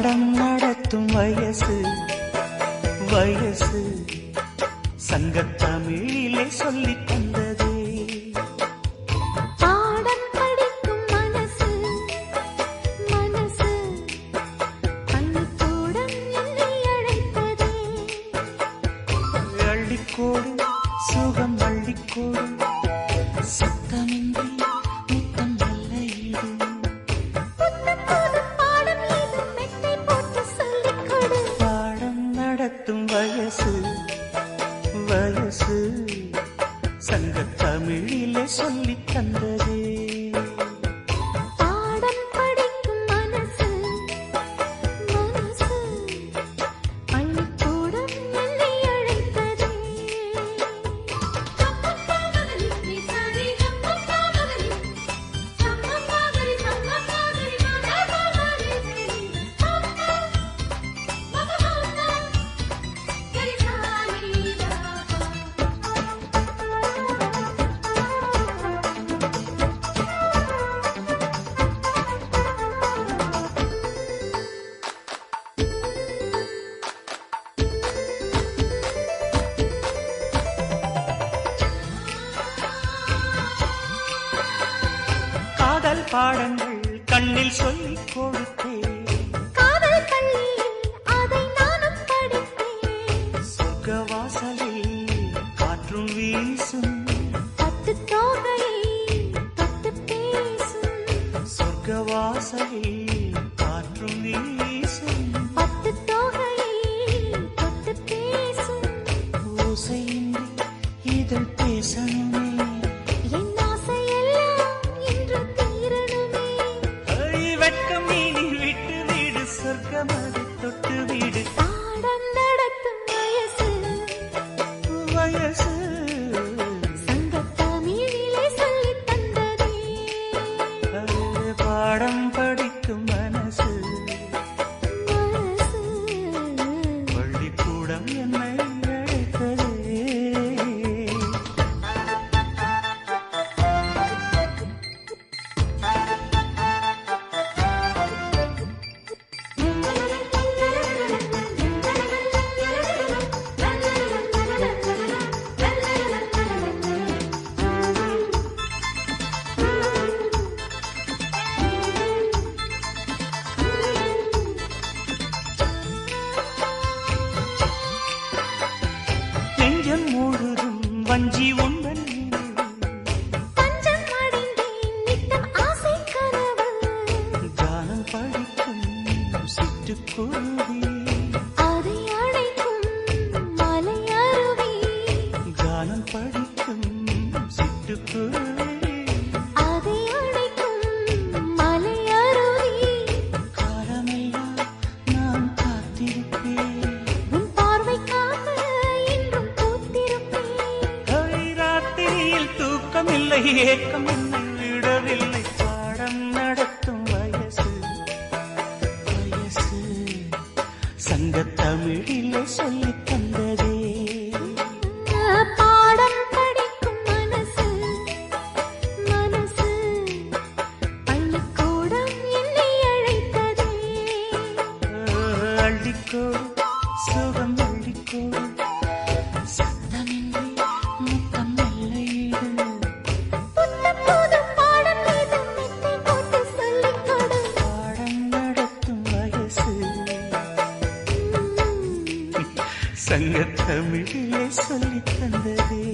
பாடம் நடத்தும் வயசு வயசு சங்கத்தமிழிலே சொல்லித் தந்ததே. பாடம் படிக்கும் மனசு மனசு பள்ளிக்கூடம் என்னை அழைத்ததே. அள்ளிக்கோடு சுகம் அள்ளிக்கோடு சத்தமின்றி முத்தம் நல்ல ஈடு. புத்தம் புதும் பாடம் ஏதும் மெத்தை போட்டு சொல்லிக் கொடு. பாடம் நடத்தும் வயசு வயசு சங்கத்தமிழிலே சொல்லித் தந்ததே. பாடம் படிக்கும் மனசு மனசு பள்ளிக்கூடம் என்னை அழைத்ததே. காதல் பாடங்கள் கண்ணில் சொல்லிக் கொடுத்தேன். காதல் பள்ளியில் அதை நானும் படித்தேன். சொர்க்க வாசலில் காற்றும் வீசும். பத்து தோகையை தொட்டு பேசும். சொர்க்க வாசலில் காற்றும் வீசும். பத்து தோகையை தொட்டு பேசும். ஓசையின்றி இதழ் பேசணுமே. என் ஆசையெல்லாம் இன்று தீரணுமே. வெட்கம் நீ விட்டு வீடு சொர்க்கம் அதை தொட்டு வீடு. பாடம் நடத்தும் வயசு வயசு சங்கத்தமிழிலே சொல்லித் தந்ததே. பாடம் படிக்கும் மனசு மனசு பள்ளிக்கூடம் என்னை அழைத்ததே. நெஞ்சம் முழுதும் வஞ்சி உந்தன் பஞ்சம் அடைந்தேன் நித்தம் ஆசை கனவு. கானம் படிக்கும் சிட்டுக்குருவி. அதை அழைக்கும் மலை அருவி. கானம் படிக்கும் சிட்டுக்குருவி. அதை அழைக்கும் மலை அருவி. காலமெல்லாம் நான் காத்திருப்பேன். உன் பார்வைக்காக இன்றும் பூத்திருப்பேன். ராத்திரியில் தூக்கமில்லை ஏக்கம் என்னை விடவில்லை. பாடம் நடத்தும் வயசு வயசு சங்கத்தமிழிலே சொல்லித் தந்ததே. பாடம் படிக்கும் மனசு மனசு பள்ளிக்கூடம் என்னை அழைத்ததே. அள்ளிக்கோடு சுகம் அள்ளிக்கோடு சத்தமின்றி முத்தம் நல்ல ஈடு. புத்தம் புதும் பாடம் ஏதும் மெத்தை போட்டு சொல்லிக் கொடு. பாடம் நடத்தும் வயசு சங்கத்தமிழிலே சொல்லித் தந்ததே.